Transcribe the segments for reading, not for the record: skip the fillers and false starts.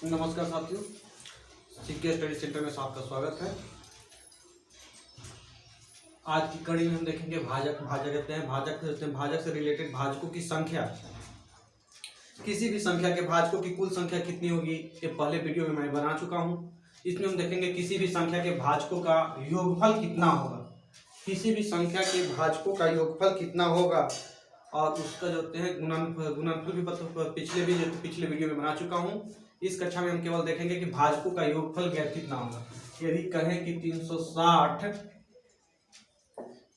नमस्कार साथियों, C K study centre में आपका स्वागत है। आज की कड़ी में हम देखेंगे भाजक भाजक से रिलेटेड भाजकों की संख्या। किसी भी संख्या के भाजकों की कुल संख्या कितनी होगी, ये पहले वीडियो में मैं बना चुका हूँ। इसमें हम देखेंगे किसी भी संख्या के भाजकों का योगफल कितना होगा, किसी भी संख्या के भाजकों का योगफल कितना होगा और उसका जो होते हैं गुणनफल भी पिछले वीडियो में बना चुका हूँ। इस कक्षा में हम केवल देखेंगे कि भाजकों का योगफल कितना होगा। यदि कहें कि 360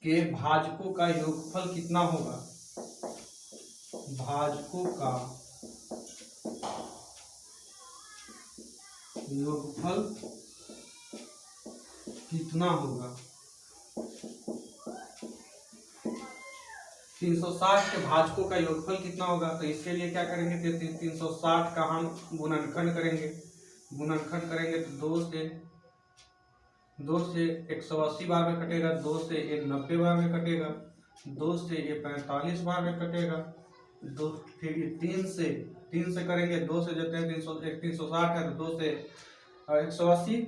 के भाजकों का योगफल कितना होगा, भाजकों का योगफल कितना होगा। 360 के भाजकों का योगफल कितना होगा, तो इसके लिए क्या करेंगे, 360 का हम गुणनखंड करेंगे। गुणनखंड करेंगे तो 2 से 180 बार में कटेगा, 2 से ये 90 बार में कटेगा, 2 से ये 45 बार में कटेगा, 2 फिर ये 3 से करेंगे, 2 से जाते हैं 360 है तो 2 से 180,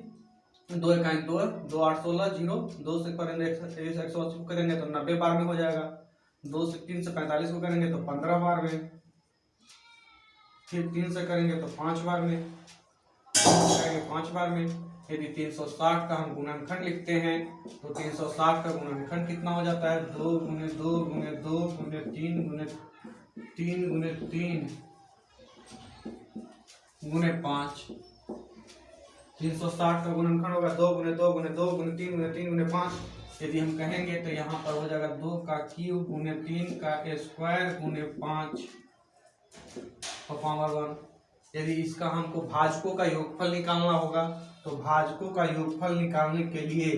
2 1 2 2 8 16 0, 2 से करेंगे 180 करेंगे तो 90 बार में हो जाएगा, 2 से 3 से 45 को करेंगे तो 15 बार में, फिर 3 से करेंगे तो 5 बार में, 5 बार में। यदि 360 का हम गुणनखंड लिखते हैं तो 360 का गुणनखंड कितना हो जाता है, 2 गुने 2 गुने 2 गुने 3 गुने 3 गुने 3 गुने 5। 360 का गुणनखंड होगा 2 गुने 2 गुने 2 गुने 3 गुने 3 गुने 5। यदि हम कहेंगे तो यहाँ पर हो जाएगा 2 का क्यूब गुने 3 का स्क्वायर गुने 5 पावर 1। यदि इसका हमको भाजकों का योगफल निकालना होगा तो भाजकों का योगफल निकालने के लिए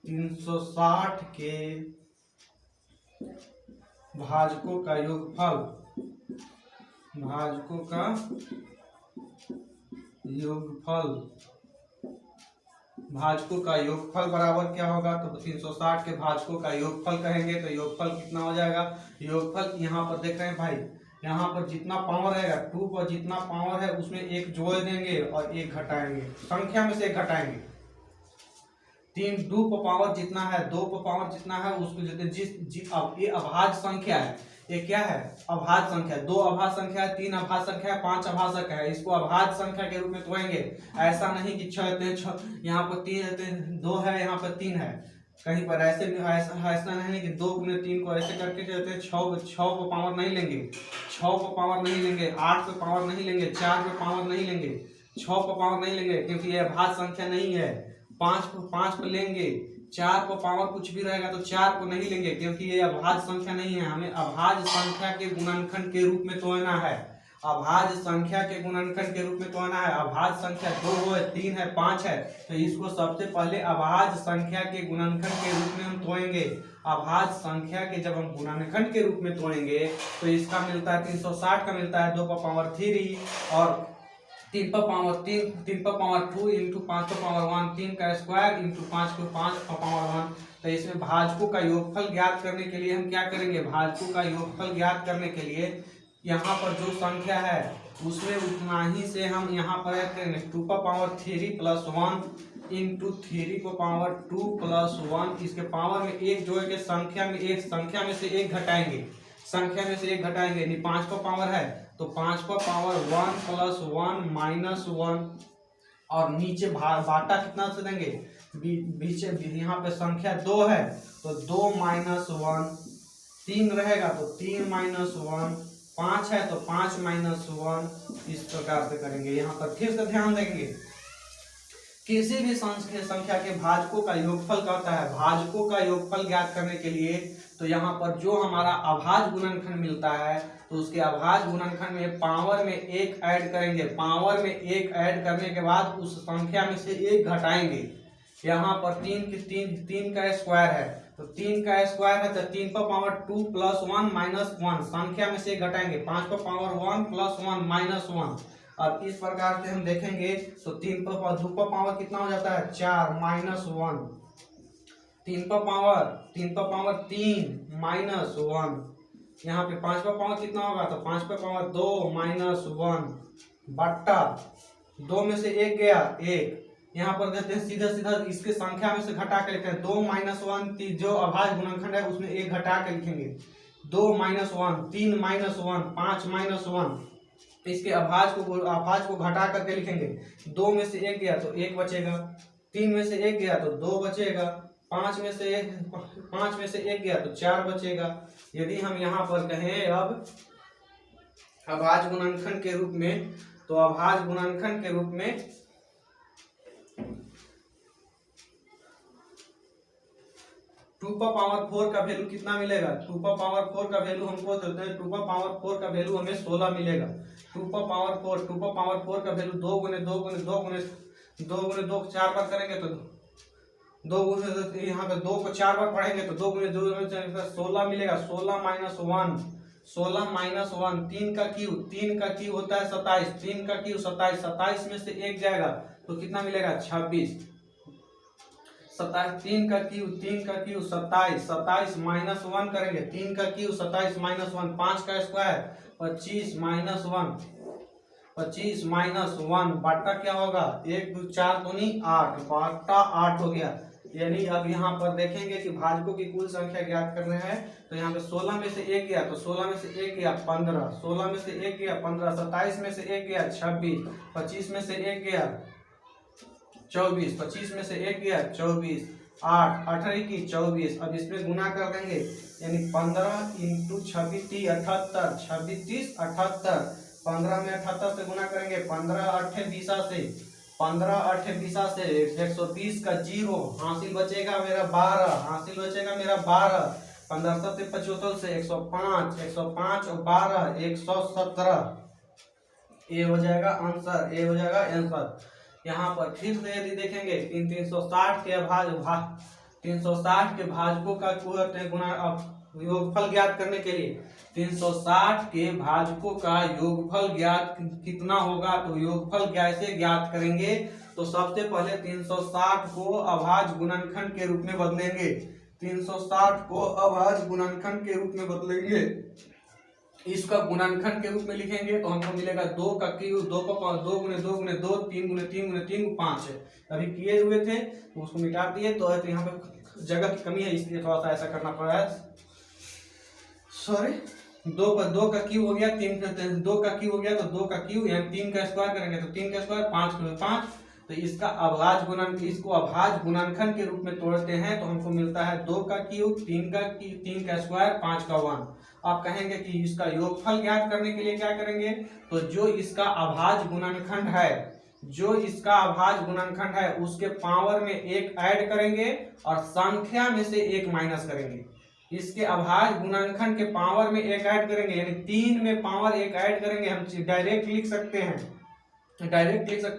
360 के भाजकों का योगफल बराबर क्या होगा, तो 360 के भाजकों का योगफल कहेंगे तो योगफल कितना हो जाएगा। योगफल यहाँ पर देख रहे हैं भाई, यहाँ पर जितना पावर रहेगा 2 पर जितना पावर है उसमें एक जोड़ देंगे और एक घटाएंगे, संख्या में से एक घटाएंगे। 2 पर पावर जितना है, 2 पर पावर जितना है उसको अब ये अभाज्य संख्या है। ये क्या है, अभाज्य संख्या। 2 अभाज्य संख्या है, 3 अभाज्य संख्या है, 5 अभाज्य संख्या है। इसको अभाज्य संख्या के रूप में तोड़ेंगे। ऐसा नहीं कि 6 यहाँ पर 3 2 है, यहाँ पर 3 है, कहीं पर ऐसा नहीं कि 2 गुने 3 को ऐसे करके कहते हैं 6 को पावर नहीं लेंगे, 6 को पावर नहीं लेंगे, 8 पे पावर नहीं लेंगे, 4 पे पावर नहीं लेंगे, 6 पे पावर नहीं लेंगे क्योंकि ये अभाज्य संख्या नहीं है। 5 पे लेंगे, 4 को पावर कुछ भी रहेगा तो 4 को नहीं लेंगे क्योंकि ये अभाज्य संख्या नहीं है। हमें अभाज्य संख्या के गुणनखंड के रूप में तोड़ना है, अभाज्य संख्या के गुणनखंड के रूप में तोड़ना है। अभाज्य संख्या 2 है, 3 है, 5 है, तो इसको सबसे पहले अभाज्य संख्या के गुणनखंड के रूप में हम तोड़ेंगे। अभाज्य संख्या के जब हम गुणनखंड के रूप में तोड़ेंगे तो इसका मिलता है 360 का मिलता है 2 पर पावर 3 और 3 पर पावर 2 इंटू 5 पर पावर 1, 3 का स्क्वायर इंटू 5 पर पावर 1। तो इसमें भाजकों का योगफल ज्ञात करने के लिए हम क्या करेंगे, भाजकों का योगफल ज्ञात करने के लिए यहाँ पर जो संख्या है उसमें उतना ही से हम यहाँ पर ऐड करेंगे। 2 पर पावर 3 प्लस 1 इंटू 3 पर पावर 2 प्लस 1। इसके पावर में एक जोड़ के संख्या में से एक घटाएंगे, यानी 5 पर पावर है तो 5 पर पावर 1 प्लस 1 माइनस 1 और नीचे बाटा कितना से देंगे, बीच यहाँ पे संख्या 2 है तो 2 माइनस 1, 3 रहेगा तो 3 माइनस 1, 5 है तो 5 माइनस 1। इस प्रकार से करेंगे। यहाँ पर फिर से ध्यान देंगे, किसी भी संख्या के भाजकों का योगफल कहता है। भाजकों का योगफल ज्ञात करने के लिए तो यहाँ पर जो हमारा अभाज्य गुणनखंड मिलता है तो उसके अभाज्य गुणनखंड में पावर में 1 ऐड करेंगे। पावर में 1 ऐड करने के बाद उस संख्या में से 1 घटाएंगे। यहाँ पर 3 का स्क्वायर है तो 3 का स्क्वायर है तो 3 पर पावर 2 प्लस 1 माइनस 1, संख्या में से घटाएंगे। 5 पर पावर 1 प्लस 1 माइनस 1। अब इस प्रकार से हम देखेंगे तो 3 पर 2 पर पावर कितना हो जाता है, 4 माइनस 1, 3 पर पावर 3 माइनस 1 यहाँ पे 5 का पावर कितना होगा, तो 5 का पावर 2 माइनस 1 बट्टा 2 में से 1 गया 1। यहाँ पर कहते हैं सीधा सीधा इसके संख्या में से घटा के लिखते हैं 2 माइनस 1, जो अभाज्य गुणनखंड है उसमें 1 घटा के लिखेंगे। 2 माइनस 1, 3 माइनस 1, 5 माइनस 1, इसके अभाज्य को घटा करके लिखेंगे। 2 में से 1 गया तो 1 बचेगा, 3 में से 1 गया तो 2 बचेगा, 5 में से 1 गया तो 4 बचेगा। यदि हम यहाँ पर कहें अब अभाज्य गुणनखंड के रूप में, तो अभाज्य गुणनखंड के रूप में 2 का पावर 4 का वैल्यू कितना मिलेगा, 2 का पावर 4 का वैल्यू हमको देते हैं, 2 का पावर 4 का वैल्यू हमें 16 मिलेगा। 2 का पावर 4 का वैल्यू 2 गुने 2 गुने 2 गुने 2 गुने 2 4 बार करेंगे तो 2 गुने, यहाँ पे 2 को 4 बार पढ़ेंगे तो 2 गुने 2 16 मिलेगा। 16 माइनस 1, 16 माइनस 1, 3 का क्यू होता है 27, 3 का क्यू 27, 27 में से 1 जाएगा तो कितना मिलेगा 26। 3 का क्यू 27, 27 माइनस 1 करेंगे, 3 का क्यू 27 माइनस 1, 5 का स्क्वायर 25 माइनस 1, 25 माइनस 1 बट्टा क्या होगा 1 2 4 तो नहीं 8, बट्टा 8 हो गया। यानी अब यहाँ पर देखेंगे कि भाजकों की कुल संख्या ज्ञात करना है, तो यहाँ पे 16 में से 1 गया तो 16 में से 1 गया 15, 16 में से 1 गया 15, 27 में से 1 गया 26, 25 में से 1 गया 24, 25 में से 1 गया 24, 8 18 की 24। अब इसमें गुना कर देंगे, यानी 15 इंटू 26 78, 26 30 78, 15 में 78 से गुना करेंगे, 15 8 20 से 15 8 20 से 120 का 0 हासिल बचेगा मेरा 12, हासिल बचेगा मेरा 12, 15 से 75 से 105, 105 और 12 117, ये हो जाएगा आंसर, ये हो जाएगा आंसर। यहाँ पर फिर से यदि देखेंगे 360 के 360 के भाजकों का गुणा योगफल ज्ञात करने के लिए 360 के भाजकों का योगफल ज्ञात कितना होगा, तो योगफल कैसे ज्ञात करेंगे, तो सबसे पहले 360 को अभाज्य गुणनखंड के रूप में बदलेंगे। 360 को अभाज्य गुणनखंड के रूप में बदलेंगे, इसका गुणनखंड के रूप में लिखेंगे तो हमको मिलेगा 2 का क्यू 2 का पावर 2 गुने 2 गुने 2, 3 गुने 3 गुने 3 5 है। अभी किए हुए थे तो उसको मिटा दिए, तो यहाँ पे जगह की कमी है इसलिए थोड़ा सा ऐसा करना पड़ा है, सॉरी। 2 का क्यू हो गया, 2 का क्यू हो गया तो 2 का क्यू यानी 3 का स्क्वायर करेंगे तो 3 का स्क्वायर 5 गुने 5, तो इसका अभाज्य गुणनखंड, इसको अभाज्य गुणनखंड के रूप में तोड़ते हैं तो हमको मिलता है 2 का क्यूब 3 का स्क्वायर 5 का 1। आप कहेंगे कि इसका योगफल ज्ञात करने के लिए क्या करेंगे, तो जो इसका अभाज्य गुणनखंड है उसके पावर में 1 ऐड करेंगे और संख्या में से 1 माइनस करेंगे। इसके अभाज्य गुणनखंड के पावर में 1 ऐड करेंगे, यानी 3 में पावर 1 ऐड करेंगे। हम डायरेक्ट लिख सकते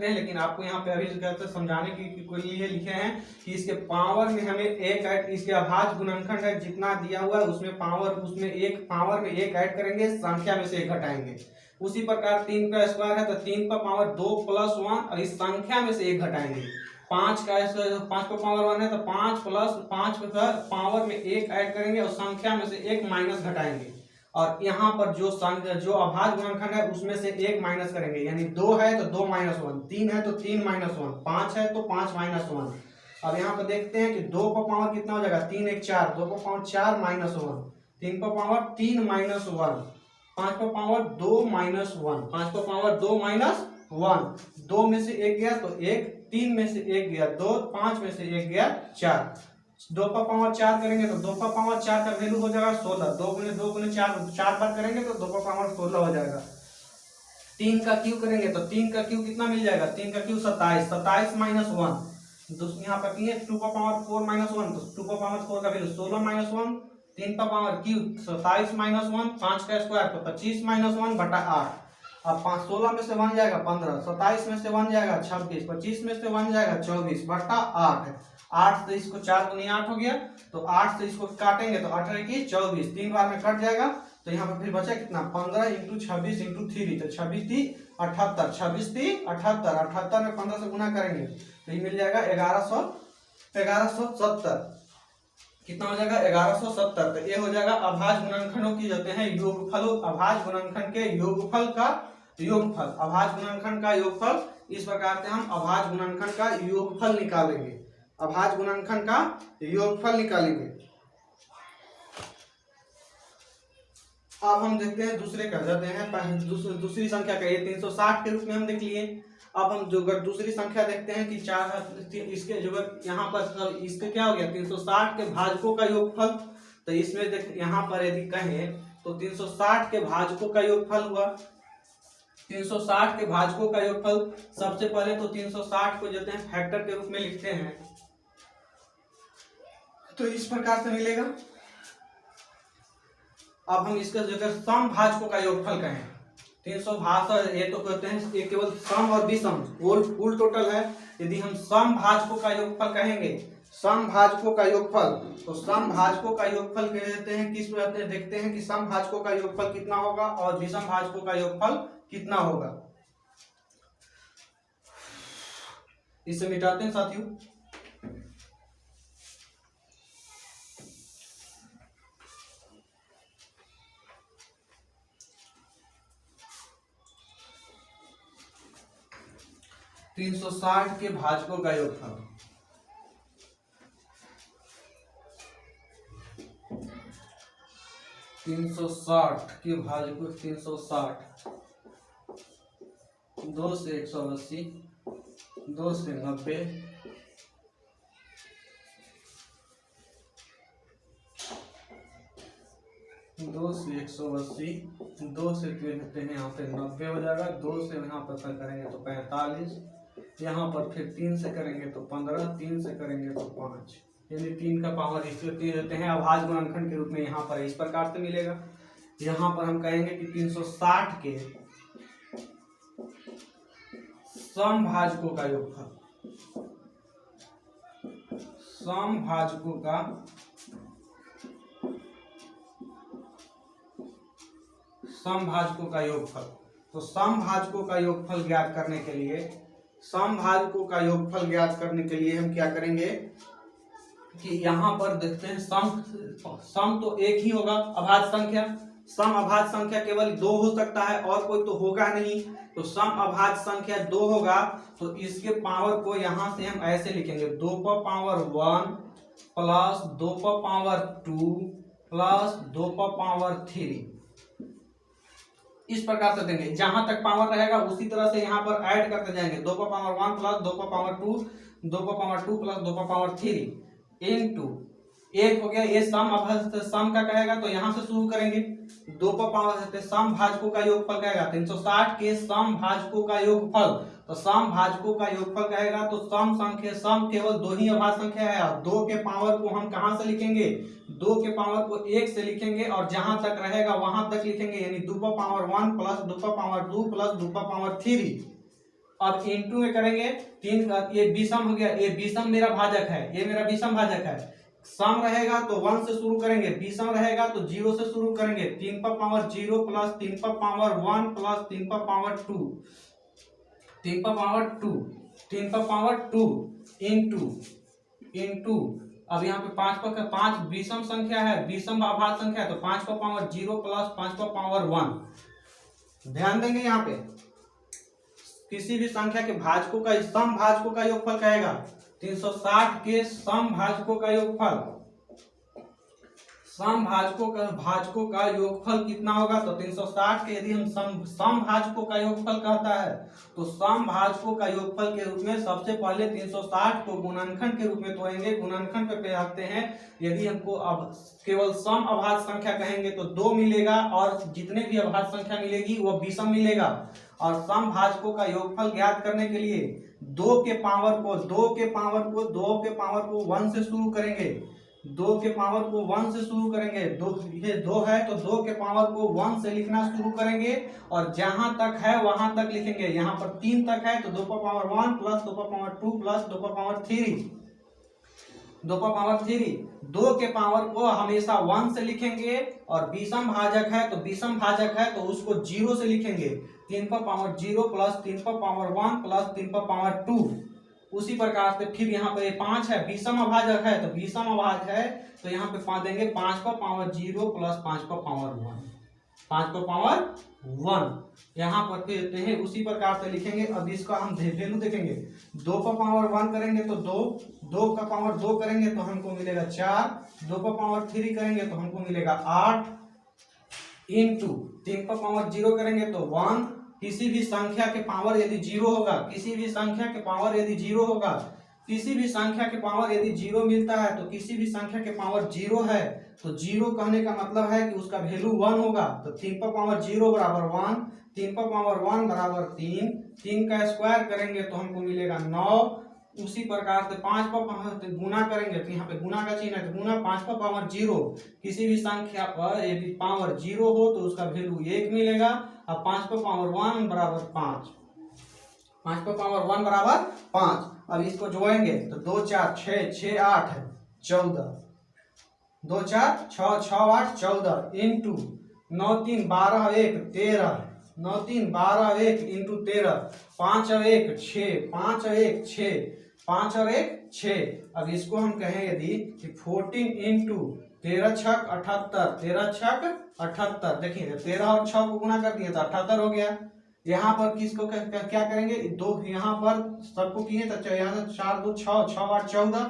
हैं, लेकिन आपको यहाँ पे अभी समझाने के लिए लिखे हैं कि इसके पावर में हमें 1 ऐड, इसके अभाज्य गुणनखंड है जितना दिया हुआ है उसमें पावर में 1 ऐड करेंगे, संख्या में से 1 घटाएंगे। उसी प्रकार 3 का स्क्वायर है तो 3 का पावर 2 प्लस 1 और इस संख्या में से 1 घटाएंगे। 5 का पावर 1 है तो 5 प्लस 5 का पावर में 1 ऐड करेंगे और संख्या में से 1 माइनस घटाएंगे। और यहाँ पर जो अभाज्य गुणनखंड है उसमें से 1 माइनस करेंगे, यानी 2 है तो 2 माइनस 1, 3 है तो 3 माइनस 1, 5 है तो 5 माइनस 1। अब यहाँ पर देखते हैं कि 2 का पावर कितना हो जाएगा 3 1 4, 2 का पावर 4 माइनस 1, 3 का पावर 3 माइनस 1, 5 का पावर 2 माइनस 1, 5 का पावर 2 माइनस 1, 2 में से 1 गया तो 1, 3 में से 1 गया 2, 5 में से 1 गया 4, 2 का पावर 4 करेंगे तो 2 का पावर 4 का वैल्यू हो जाएगा 16, 2 गुने 4 बार करेंगे तो 2 का पावर 16 हो जाएगा। 3 का क्यू करेंगे तो 3 का क्यू कितना मिल जाएगा, 3 का क्यू 27, 27 माइनस 1, तो यहाँ पर 2 का पावर 4 माइनस 1, तो 2 का पावर 4 का वैल्यू 16 माइनस 1, 3 का पावर क्यू 27 माइनस 1, 5 का स्क्वायर तो 25 माइनस 1 बटा 8। अब 16 में से 1 जाएगा 15, 27 में से 1 जाएगा 26, 25 में से 1 जाएगा 24 बटा 8। 8 से इसको 4 दूनी 8 हो गया, तो 8 से इसको काटेंगे तो 18 की 24, 3 बार में कट जाएगा, तो यहाँ पर फिर बचा कितना 15 इंटू 26 इंटू 3, तो 26 थी 78, 26 थी 78, 78 में 15 से गुना करेंगे तो ये मिल जाएगा 1170। कितना हो जाएगा 1170। तो ये हो जाएगा अभाज्य गुणनखंडों की जाते हैं योगफल, अभाज्य गुणनखंड के योगफल का योगफल, अभाज्य गुणनखंड का योगफल। इस प्रकार से हम अभाज्य गुणनखंड का योगफल निकालेंगे, अभाज्य गुणनखंड का योगफल निकालेंगे। अब हम देखते हैं दूसरे का, जाते हैं दूसरी संख्या का। ये 360 के रूप में हम देख लिए। अब हम जो दूसरी संख्या देखते हैं कि 4 इसके जो यहाँ पर इसके क्या हो गया 360 के भाजकों का योगफल। तो इसमें देख यहाँ पर यदि कहें तो 360 के भाजकों का योगफल हुआ, 360 के भाजकों का योगफल। सबसे पहले तो 360 को जाते हैं फैक्टर के रूप में लिखते हैं, तो इस प्रकार से मिलेगा। अब हम इसका जो सम भाजकों का योगफल कहें 362, ये तो कहते हैं ये केवल सम और विषम कुल टोटल है। यदि हम सम भाजकों का योगफल कहेंगे, सम भाजकों का योगफल, तो सम भाजकों का योगफल कह देते हैं किस प्रकार देखते हैं कि सम भाजकों का योगफल कितना होगा और विषम भाजकों का योगफल कितना होगा। इसे मिटाते हैं साथियों। तीन 360 के भाजकों का योगफल, 360 के भाजकों 360, 2 से 180, 2 से 90, 2 से 180, 2 से कहते हैं यहाँ पे 90 हो जाएगा, 2 से यहाँ पर करेंगे तो 45, यहाँ पर फिर 3 से करेंगे तो 15, 3 से करेंगे तो 5, यानी 3 का पावर इसलिए 3 देते हैं अभाज्य गुणनखंड के रूप में। यहाँ पर इस प्रकार से मिलेगा। यहाँ पर हम कहेंगे कि 360 के सम भाजकों का योगफल, सम भाजकों का सम भाजकों का योगफल। तो सम भाजकों का योगफल ज्ञात करने के लिए, सम भाजकों का योगफल ज्ञात करने के लिए हम क्या करेंगे कि यहाँ पर देखते हैं सम तो एक ही होगा अभाज्य संख्या, सम अभाज्य संख्या केवल 2 हो सकता है और कोई तो होगा नहीं। तो सम अभाज्य संख्या 2 होगा, तो इसके पावर को यहाँ से हम ऐसे लिखेंगे 2 पर पावर 1 प्लस 2 पर पावर 2 प्लस 2 पर पावर 3, इस प्रकार से देंगे। जहां तक पावर रहेगा उसी तरह से यहाँ पर ऐड करते जाएंगे। 2 पर पावर 1 प्लस 2 पर पावर 2, 2 पर पावर 2 प्लस 2 पर पावर 3 इनटू 1 हो गया। ये सम अभाज्य सम का कहेगा तो यहाँ से शुरू करेंगे। 2 पर पावर सम भाजकों का योगफल कहेगा 360 के सम भाजकों का योगफल। तो सम भाजकों का योगफल कहेगा तो सम संख्या, सम केवल 2 ही अभाज्य संख्या है और 2 के पावर को हम कहां से लिखेंगे, 2 के पावर को 1 से लिखेंगे और जहां तक रहेगा वहां तक लिखेंगे, यानी 2 पर पावर 1 प्लस 2 पर पावर 2 प्लस 2 पर पावर 3। अब इनटू में करेंगे 3, ये विषम हो गया, ये विषम मेरा भाजक है, ये मेरा विषम भाजक है। सम रहेगा तो 1 से शुरू करेंगे, विषम रहेगा तो 0 से शुरू करेंगे। 3 पर पावर 0 प्लस 3 पर पावर 1 प्लस 3 पर पावर 2, 3 पर पावर 2, 3 पर पावर 2 इनटू अब यहाँ पे 5 पर 5 विषम संख्या है, विषम अभाज्य संख्या है, तो 5 पर पावर 0 प्लस 5 पर पावर 1। ध्यान देंगे यहाँ पे किसी भी संख्या के भाजकों का सम भाजकों का योगफल कहेगा 360 के सम भाजकों का योगफल, सम भाजकों का योगफल कितना होगा। तो 360 के यदि हम सम भाजकों का योगफल कहता है तो सम भाजकों का योगफल के रूप में सबसे पहले 360 को गुणनखंड के रूप में तोड़ेंगे। गुणनखंड पे आते हैं, यदि हमको अब केवल सम अभाज्य संख्या कहेंगे तो 2 मिलेगा और जितने भी अभाज्य संख्या मिलेगी वो विषम मिलेगा। और सम भाजकों का योगफल ज्ञात करने के लिए 2 के पावर को 1 से शुरू करेंगे, 2 के पावर को 1 से शुरू करेंगे। 2 है तो 2 के पावर को 1 से लिखना शुरू करेंगे और जहां तक है वहां तक लिखेंगे। यहाँ पर 3 तक है तो 2 पर पावर 1 प्लस 2 पर पावर 2 प्लस 2 पर पावर 3, 2 पर पावर 3। 2 के पावर को हमेशा 1 से लिखेंगे और विषम भाजक है तो विषम भाजक है तो उसको 0 से लिखेंगे। 3 पर पावर 0 प्लस 3 पर पावर 1 प्लस 3 पर पावर 2 उसी प्रकार से फिर यहाँ पे 5 है, विषम अभाजक है, तो विषम अभाज है तो यहाँ पे 5 देंगे, 5 पर पावर 0 प्लस 5 पर पावर 1, 5 पर पावर 1 यहाँ पर फिर देते हैं। उसी प्रकार से लिखेंगे। अब इसका हम वैल्यू देखेंगे, 2 पर पावर 1 करेंगे तो 2 का पावर 2 करेंगे तो हमको मिलेगा 4, 2 पर पावर 3 करेंगे तो हमको मिलेगा 8, इंटू 3 पर पावर 0 करेंगे तो 1। किसी भी संख्या के पावर यदि 0 होगा, किसी भी संख्या के पावर यदि 0 होगा, किसी भी संख्या के पावर यदि 0 मिलता है तो किसी भी संख्या के पावर 0 है तो 0 कहने का मतलब है कि उसका वैल्यू 1 होगा। तो 3 पर पावर 0 बराबर 1, 3 पर पावर 1 बराबर 3, 3 का स्क्वायर करेंगे तो हमको मिलेगा 9। उसी प्रकार से 5 पर गुना करेंगे तो यहाँ पे गुना का चिन्ह है तो गुना 5 पर पावर 0, किसी भी संख्या पर यदि पावर 0 हो तो उसका वैल्यू 1 मिलेगा। अब 5 पर पावर 1 बराबर 5, 5 पर पावर 1 बराबर 5। अब इसको जोड़ेंगे तो 2 4 6 6 8 14, 2 4 6 6 8 14 इंटू 9 3 12 1 13, 9 3 12 1 इंटू 13, 5 और 1 6, 5 और 1 6, 5 और 1 6। अब इसको हम कहें यदि 14 इंटू 13 छक 78, 13 छक 78, देखिए 13 और 6 को गुना कर दिए तो 78 हो गया। यहाँ पर किसको क्या करेंगे, 2 यहाँ पर सबको किए तो यहाँ से 4 2 6 6 8 14,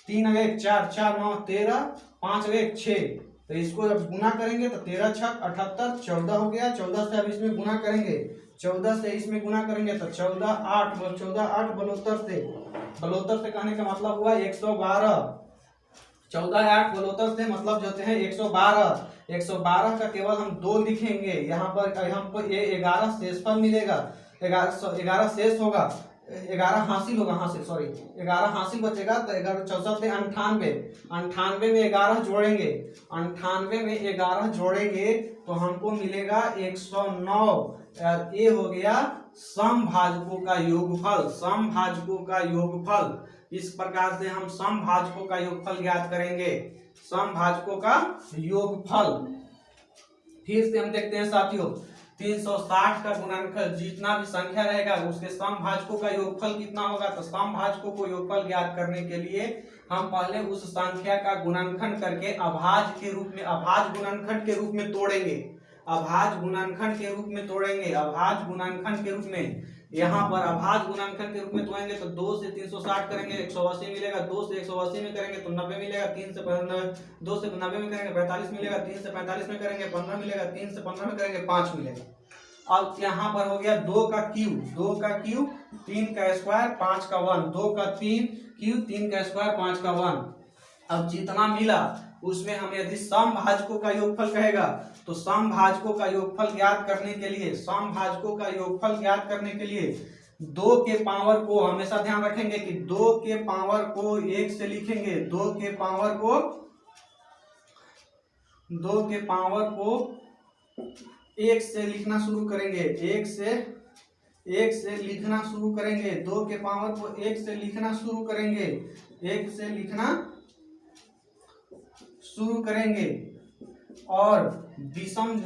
3 और 1 4 4 9 13, 5 और 1 6, तो इसको जब गुना करेंगे तो 13 छक 78 14 हो गया। 14 से अब इसमें गुना करेंगे, 14 से इसमें गुना करेंगे तो 14 8 72 से कहने का मतलब हुआ 112, 14 8 72 से मतलब जो है 112। 112 का केवल हम 2 लिखेंगे, यहाँ पर ये 11 शेषफल मिलेगा, 11 शेष होगा, 11 हासिल होगा, हासिल सॉरी 11 हासिल बचेगा तो 11 64 से 98, 98 में 11 जोड़ेंगे, 98 में 11 जोड़ेंगे तो हमको मिलेगा 109। ये हो गया समभाजकों का योगफल, समभाजकों का योगफल। इस प्रकार से हम समभाजकों का योगफल ज्ञात करेंगे, समभाजकों का योगफल। फिर से हम देखते हैं साथियों, 360 का गुणनखंड जितना भी संख्या रहेगा उसके समभाजकों का योगफल कितना होगा। तो समभाजकों को योगफल ज्ञात करने के लिए हम पहले उस संख्या का गुणनखंड करके अभाज के रूप में, अभाज गुणनखंड के रूप में तोड़ेंगे, अभाज गुणनखंड के रूप में तोड़ेंगे, अभाज गुणनखंड के रूप में। यहाँ पर अभाज गुणनखंड के रूप में तोड़ेंगे तो 2 से 360 करेंगे 180 मिलेगा, 2 से 180 में करेंगे तो 90 मिलेगा, 3 से 2 से 90 में करेंगे 45 मिलेगा, 3 से 45 में करेंगे 15 मिलेगा, 3 से 15 में करेंगे 5 मिलेगा। अब यहाँ पर हो गया 2 का क्यूब, 2 का क्यूब 3 का स्क्वायर 5 का 1, 2 का 3 क्यूब 3 का स्क्वायर 5 का 1। अब जितना मिला उसमें हम यदि समभाजकों का योगफल कहेगा तो समभाजकों का योगफल ज्ञात करने के लिए, समभाजकों का योगफल ज्ञात करने के लिए 2 के पावर को हमेशा ध्यान रखेंगे कि 2 के पावर को 1 से लिखेंगे, 2 के पावर को 1 से लिखना शुरू करेंगे, 1 से लिखना शुरू करेंगे, 2 के पावर को 1 से लिखना शुरू करेंगे, 1 से लिखना शुरू करेंगे। और विषम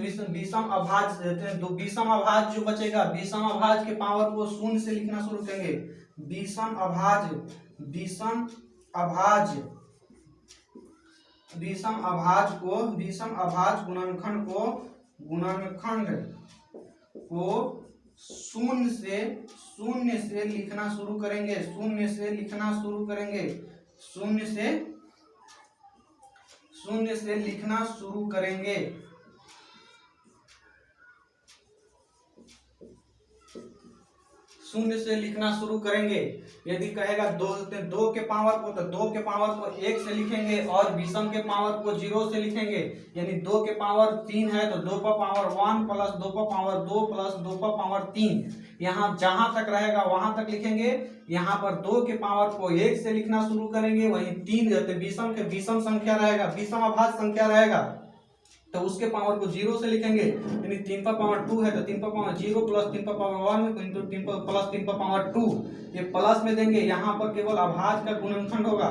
अभाज देते हैं, दो विषम अभाज जो बचेगा, विषम अभाज के पावर को 0 से लिखना शुरू करेंगे, विषम अभाज गुणनखंड को 0 से लिखना शुरू करेंगे, 0 से लिखना शुरू करेंगे, 0 से लिखना शुरू करेंगे। शून्य से लिखना शुरू करेंगे। यदि कहेगा 2 के पावर को, तो 2 के पावर को 1 से लिखेंगे और विषम के पावर को 0 से लिखेंगे। यानी 2 के पावर 3 है तो 2 पर पावर 1 प्लस 2 पर पावर 2 प्लस 2 पर पावर 3, यहाँ जहां तक रहेगा वहां तक लिखेंगे। यहाँ पर 2 के पावर को 1 से लिखना शुरू करेंगे, वहीं 3 विषम संख्या रहेगा, विषम अभाज्य संख्या रहेगा तो उसके पावर को 0 से लिखेंगे। यानी 3 पर पावर 2 है तो 3 पर पावर 0 प्लस 3 पर पावर 1 इंटू 3 पर प्लस 3 पर पावर 2, ये प्लस में देंगे। यहाँ पर केवल अभाज्य का गुणनखंड होगा।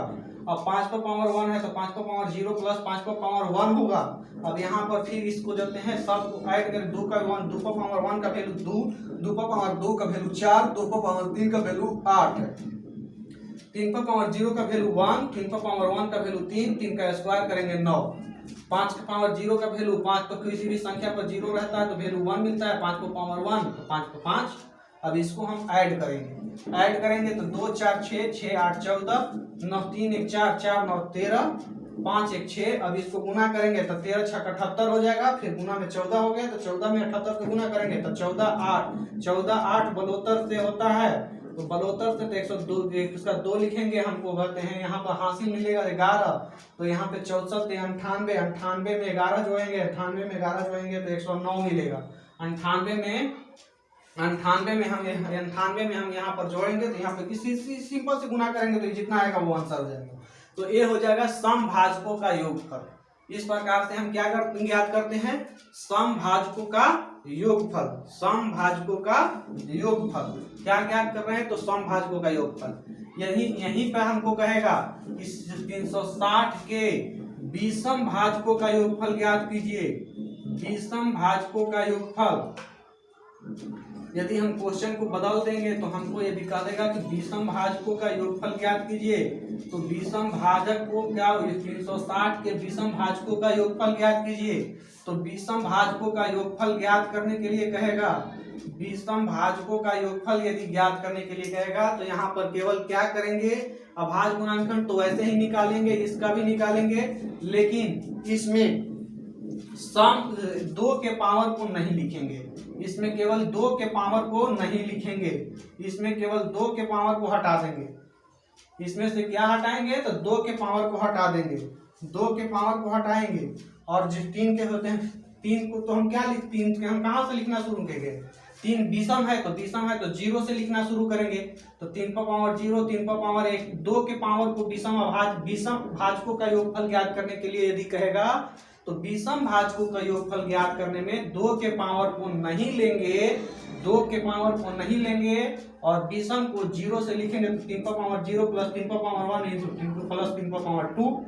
अब 5 पर पावर 1 है तो 5 पर पावर 0 प्लस 5 पर पावर 1 होगा। अब यहाँ पर फिर इसको देते हैं, सबको ऐड करें, 2 पर पावर 1 का वैल्यू 2, 2 पर पावर 2 का वैल्यू 4, 2 पर पावर 3 का वैल्यू 8 है। 3 पर पावर 0 का वैल्यू 1, 3 पर पावर 1 का वैल्यू 3, 3 का स्क्वायर करेंगे 9, 5 का पावर 0 का वैल्यू 5 पर किसी भी संख्या पर 0 रहता है तो वैल्यू 1 मिलता है, 5 पर पावर 1 तो 5 पर 5। अब इसको हम ऐड करेंगे तो 2 4 6, 6 8 14, 9 3 1 4, 4 9 13, 5 1 6। अब इसको गुना करेंगे तो 13 6 78 हो जाएगा, फिर गुना में 14 हो गया तो 14 में 78 को गुना करेंगे तो 14 8 बलोतर से होता है, तो बलोतर से तो 102 इसका 2 लिखेंगे, हमको कहते हैं यहाँ पर हासिल मिलेगा 11, तो यहाँ पे 64 से 98, 98 में 11 जोड़ेंगे, 98 में 11 जोड़ेंगे तो 109 मिलेगा। 98 में हम यहाँ पर जोड़ेंगे तो यहाँ पे किसी सिंपल से गुना करेंगे तो जितना आएगा वो आंसर हो जाएगा। तो ये हो जाएगा समभाजकों का योगफल। इस प्रकार से हम क्या ज्ञात करते हैं, समभाजकों का योगफल। समभाजकों का योगफल क्या ज्ञात कर रहे हैं, तो समभाजकों का योगफल। यहीं पर हमको कहेगा कि 360 के विषम भाजकों का योगफल ज्ञात कीजिए। विषम भाजकों का योगफल, यदि हम क्वेश्चन को बदल देंगे तो हमको ये भी कह देगा कि विषम भाजकों का योगफल ज्ञात कीजिए। तो विषम भाजक को क्या, 360 के विषम भाजकों का योगफल ज्ञात कीजिए। तो विषम भाजकों का योगफल ज्ञात करने के लिए कहेगा, विषम भाजकों का योगफल यदि ज्ञात करने के लिए कहेगा तो यहाँ पर केवल क्या करेंगे, अभाज्य गुणनखंड तो वैसे ही निकालेंगे, इसका भी निकालेंगे, लेकिन इसमें सम 2 के पावर को नहीं लिखेंगे। इसमें केवल 2 के पावर को नहीं लिखेंगे, इसमें केवल 2 के पावर को हटा देंगे। इसमें से क्या हटाएंगे, तो 2 के पावर को हटा देंगे, 2 के पावर को हटाएंगे। और जो 3 के होते हैं, 3 को तो हम क्या लिख, 3 के हम कहाँ से लिखना शुरू करेंगे, 3 विषम है तो 0 से लिखना शुरू करेंगे। तो 3 पर पावर 0, 3 पर पावर 1, 2 के पावर को विषम भाजकों का योगफल ज्ञात करने के लिए यदि कहेगा तो विषम भाजकों का योगफल ज्ञात करने में 2 के पावर को नहीं लेंगे, 2 के पावर को नहीं लेंगे और विषम को 0 से लिखेंगे तो 3 पर पावर 0 प्लस 3 पर पावर 1 प्लस 3 पर पावर 2।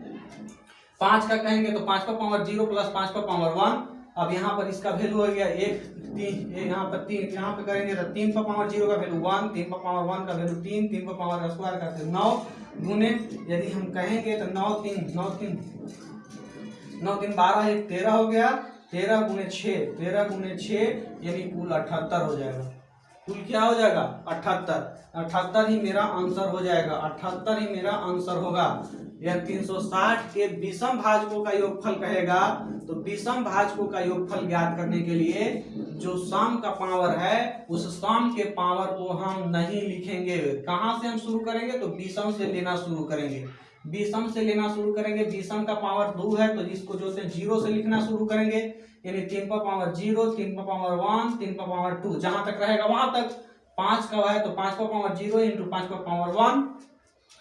5 का कहेंगे तो 5 पर पावर 0 प्लस 5 पर पावर 1। अब यहाँ पर इसका वैल्यू हो गया 1 3, यहाँ पर 3, यहाँ पे करेंगे तो 3 पर पावर 0 का वैल्यू 1, 3 पर पावर 1 का वैल्यू 3, 3 पर पावर स्क्वायर करते 9 गुने, यदि हम कहेंगे तो 9 3 12 1 13 हो गया, 13 गुने 6 यानी कुल 78 हो जाएगा। कुल क्या हो जाएगा, 78 ही मेरा आंसर हो जाएगा, 78 ही मेरा आंसर होगा। यह 360 के विषम भाजकों का योगफल कहेगा तो विषम भाजकों का योगफल ज्ञात करने के लिए जो सम का पावर है उस सम के पावर को हम नहीं लिखेंगे। कहाँ से हम शुरू करेंगे, तो विषम से लेना शुरू करेंगे, विषम से लेना शुरू करेंगे। विषम का पावर 2 है तो इसको जो है 0 से लिखना शुरू करेंगे, यानी 3 पर पावर 0, 3 पर पावर 1, 3 पर पावर 2, जहां तक रहेगा वहां तक। 5 का है तो 5 पर पावर 0 इंटू 5 पर पावर 1,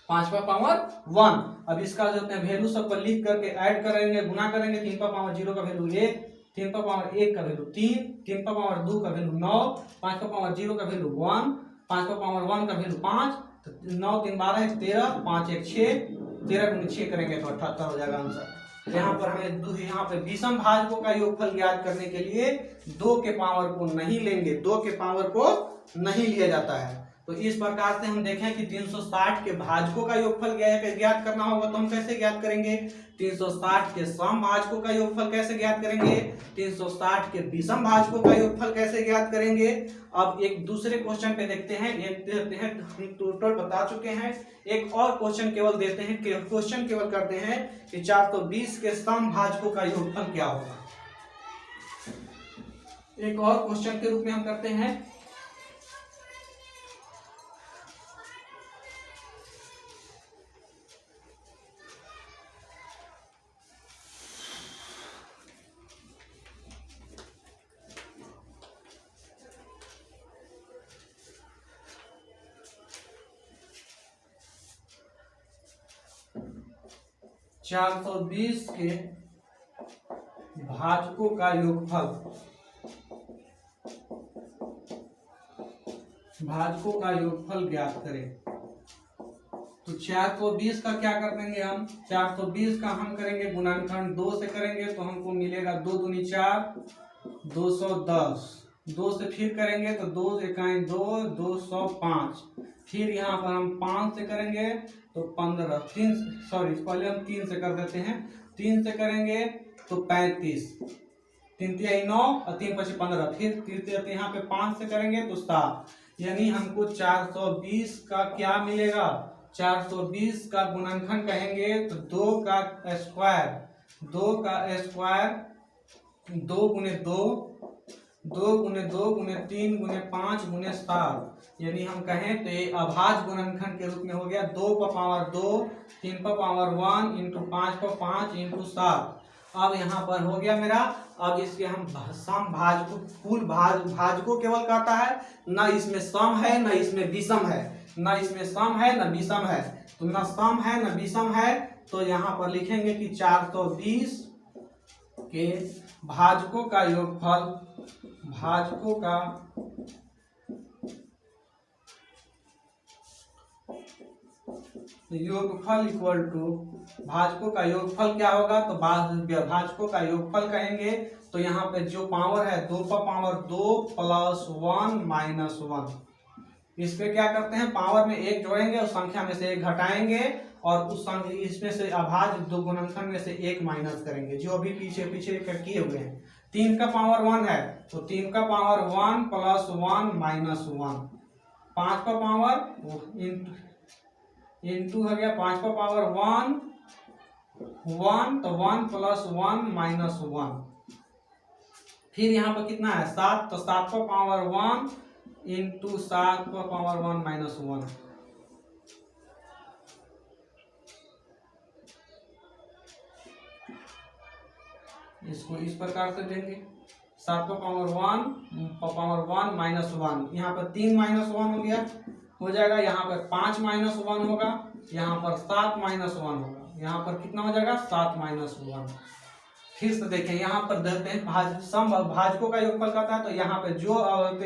5 पर पावर 1। अब इसका जो है वैल्यू सबको लिख करके ऐड करेंगे, गुना करेंगे। 3 पर पावर 0 का वैल्यू 1, 3 पर पावर 1 का वैल्यू 3, 3 पर पावर 2 का वैल्यू 9, 5 पर पावर 0 का वैल्यू 1, 5 पर पावर 1 का वैल्यू 5, तो 9 3 12 13, 5 1 6, 13 गुने 6 करेंगे तो 78 हो जाएगा आंसर। यहाँ पर हमें यहाँ पे विषम भाजकों का योगफल ज्ञात करने के लिए 2 के पावर को नहीं लेंगे, 2 के पावर को नहीं लिया जाता है। तो इस प्रकार से हम देखें कि 360 के भाजकों का योगफल ज्ञात करना होगा तो हम कैसे ज्ञात करेंगे, 360 के सम भाजकों का योगफल कैसे ज्ञात करेंगे, 360 के विषम भाजकों का योगफल कैसे ज्ञात करेंगे। अब एक दूसरे क्वेश्चन पे देखते हैं, एक देते हैं, हम टोटल बता चुके हैं, एक और क्वेश्चन केवल देते हैं, क्वेश्चन केवल करते हैं कि 420 के सम भाजकों का योगफल क्या होगा। एक और क्वेश्चन के रूप में हम करते हैं, चार 420 के भाजकों का योगफल, भाजकों का योगफल ज्ञात करें। तो 420 का क्या कर देंगे हम, 420 का हम करेंगे गुणनखंड 2 से करेंगे तो हमको मिलेगा 2 दूनी 4, 210, 2 से फिर करेंगे तो 2 एकाई 2, 205, फिर यहाँ पर हम 5 से करेंगे तो 15, पहले हम 3 से कर देते हैं। 3 से करेंगे तो 35, 3 तिहाई 9 और 3 पची 15। फिर यहाँ पे 5 से करेंगे तो 7, यानी हमको 420 का क्या मिलेगा, 420 का गुणनखंड कहेंगे तो 2 का स्क्वायर, 2 गुने 2, 2 गुने 2 गुने 3 गुने 5 गुने 7, यानी हम कहें तो ये अभाज्य गुणनखंड के रूप में हो गया 2 पर पावर 2, 3 पर पावर 1 इंटू 5 पर 5 इंटू 7। अब यहाँ पर हो गया मेरा। अब इसके हम सम भाजकों, कुल भाजकों केवल कहता है, न इसमें सम है न इसमें विषम है, न इसमें सम है न विषम है, तो न सम है न विषम है। तो यहाँ पर लिखेंगे कि 420 के भाजकों का योगफल, भाजकों का योगफल इक्वल टू, भाजकों का योगफल क्या होगा, तो भाजकों का योगफल कहेंगे तो यहाँ पे जो पावर है 2 पर पावर 2 प्लस 1 माइनस 1, इस पे क्या करते हैं, पावर में 1 जोड़ेंगे और संख्या में से 1 घटाएंगे और उस संख्या इसमें से अभाज्य दो गुणनखंड में से 1 माइनस करेंगे, जो अभी पीछे किए हुए हैं। 3 का पावर 1 है तो 3 का पावर 1 प्लस 1 माइनस 1, 5 का पावर इंटू हो गया 5 का पावर 1 तो 1 प्लस 1 माइनस 1। फिर यहाँ पर कितना है 7, तो 7 का पावर 1 इंटू 7 का पावर 1 माइनस 1। इसको इस प्रकार से देंगे 7 का पावर 1 माइनस 1, यहाँ पर 3 माइनस 1 हो जाएगा, यहाँ पर 5 माइनस 1 होगा, यहाँ पर 7 माइनस 1 होगा, यहाँ पर कितना हो जाएगा 7 माइनस 1। फिर से देखें यहाँ पर देते हैं भाजकों का योगफल कहता है, तो यहाँ पे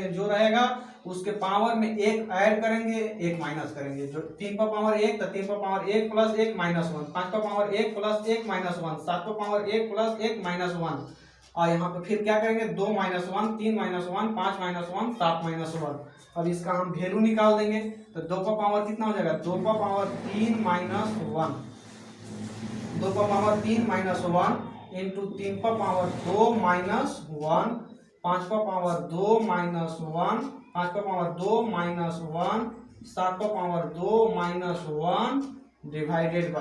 जो रहेगा उसके पावर में 1 ऐड करेंगे 1 माइनस करेंगे, जो 3 पर पावर 1 तो 3 पर पावर 1 प्लस 1 माइनस 1, 5 पर पावर 1 प्लस 1 माइनस 1, 7 पर पावर 1 प्लस 1 माइनस 1, और यहाँ पे फिर क्या करेंगे 2 माइनस 1, 3 माइनस 1, 5 माइनस 1, 7 माइनस 1। अब इसका हम वैल्यू निकाल देंगे तो 2 पर पावर कितना हो जाएगा, 2 पर पावर 3 माइनस 1, 2 पर पावर 3 माइनस 1 इंटू 3 पर पावर 2 माइनस 1, 5 पर पावर 2 माइनस 1, 5 पर पावर 2 माइनस 1, 7 पर पावर 2 माइनस 1 डिवाइडेड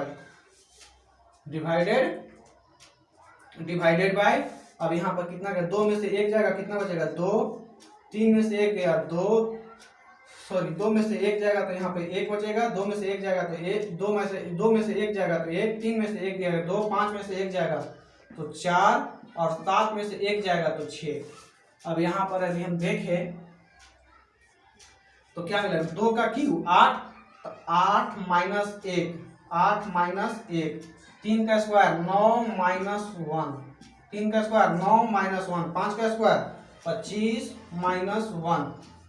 बाय। अब यहाँ पर कितना गया, 2 में से 1 जाएगा, कितना बचेगा 2, 3 में से 1 गया 2 में से 1 जाएगा तो यहाँ पे 1 बचेगा, 2 में से 1 जाएगा तो 1, 2 में से 1 जाएगा तो 1, 3 में से 1 जाएगा 2, 5 में से 1 जाएगा तो 4 और 7 में से 1 जाएगा तो 6। अब यहाँ पर यदि हम देखें तो क्या मिलेगा, 2 का क्यूब 8, 8 माइनस 1, 8 माइनस 1, 3 का स्क्वायर 9 माइनस 1, 3 का स्क्वायर 9 माइनस 1, 5 का स्क्वायर 25 माइनस 1,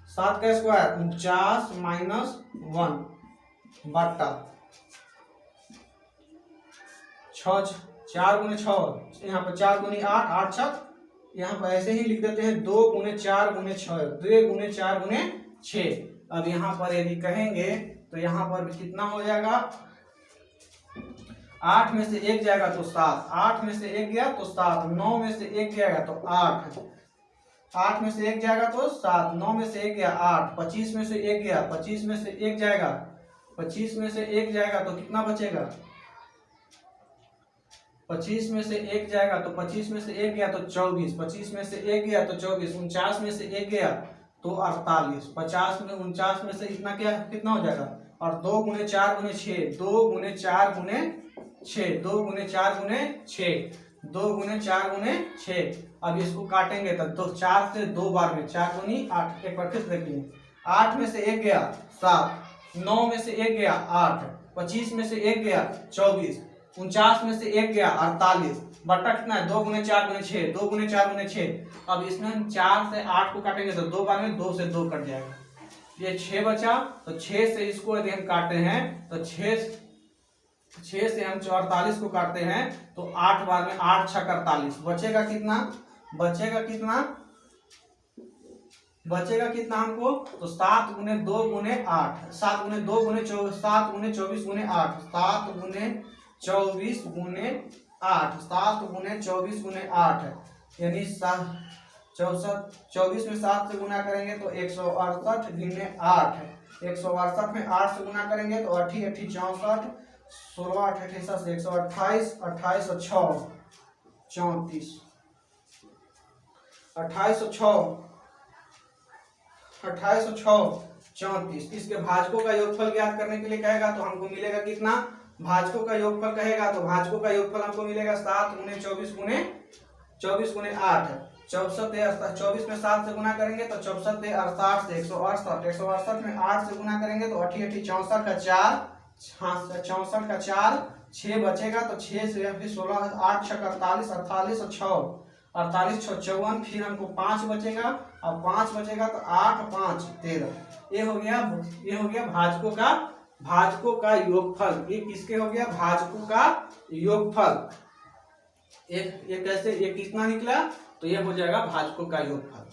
7 का स्क्वायर 49 माइनस 1 बट्टा 6, 4 गुने 6, यहाँ पर 4 गुने 8, 8 छक, यहाँ पर ऐसे ही लिख देते हैं 2 गुने 4 गुने 6, 2 गुने 4 गुने 6। अब यहाँ पर यदि कहेंगे तो यहाँ पर कितना हो जाएगा, 8 में से 1 जाएगा तो 7, 8 में से 1 गया तो 7, 9 में से 1 जाएगा तो 8, 8 में से 1 जाएगा तो 7, 9 में से 1 गया 8, 25 में से 1 गया, 25 में से 1 जाएगा, 25 में से 1 जाएगा तो कितना बचेगा, 25 में से 1 जाएगा तो 25 में से 1 गया तो 24, 25 में से 1 गया तो 24, 49 में से 1 गया तो 48, 50 में 49 में से इतना कितना हो जाएगा, और 2 गुने 4 गुने 6, 2 गुने 4 गुने 6, 2 गुने 4 गुने 6, 2 गुने 4 गुने 6। अब इसको काटेंगे तो 4 से 2 बार में 4 गुनी 8, एक बार फिर से देखिए, 8 में से 1 गया 7, 9 में से 1 गया 8, 25 में से 1 गया 24, 49 में से 1 गया 48, बट्टा कितना है 2 गुने 4 गुने 6, 2 गुने 4 गुने 6। अब इसमें हम 4 से 8 को काटेंगे तो 2 बार में 2 से 2 कट जाएगा, ये 6 बचा, तो 6 से इसको यदि हम काटते हैं तो 6 से हम 48 को काटते हैं तो 8 बार में 8 छक 48, बचेगा कितना, बचेगा कितना हमको, तो 7 गुने 2 गुने 8, 7 गुने 2 गुने 7 गुने 24 गुने 8, 7 गुने 24 गुने 8, 7 गुने 24 गुने 8, यानी 24 में 7 से गुना करेंगे तो 168 गुने 8, 168 में 8 से गुना करेंगे तो 8 8 64, 16 8 28 128, 28 और 6 34, 28 और 6 28 और 6 34। इसके भाजकों का योगफल ज्ञात करने के लिए कहेगा तो हमको मिलेगा कितना, भाजकों का योगफल कहेगा तो भाजकों का योगफल हमको मिलेगा 7 गुने 24 गुने 8, 24 में 7 से गुना करेंगे तो 64 68 से 168, 168 में 8 से गुना करेंगे तो 8 8 64 का 4, 64 का 4, 6 बचेगा तो 6 से फिर 16 8 6 48, 48 और 6 48 6 54, फिर हमको 5 बचेगा, अब 5 बचेगा तो 8 5 13। ये हो गया भाजकों का योगफल। ये किसके हो गया, भाजकों का योगफल। ये कैसे, ये कितना निकला, तो ये हो जाएगा भाजकों का योगफल।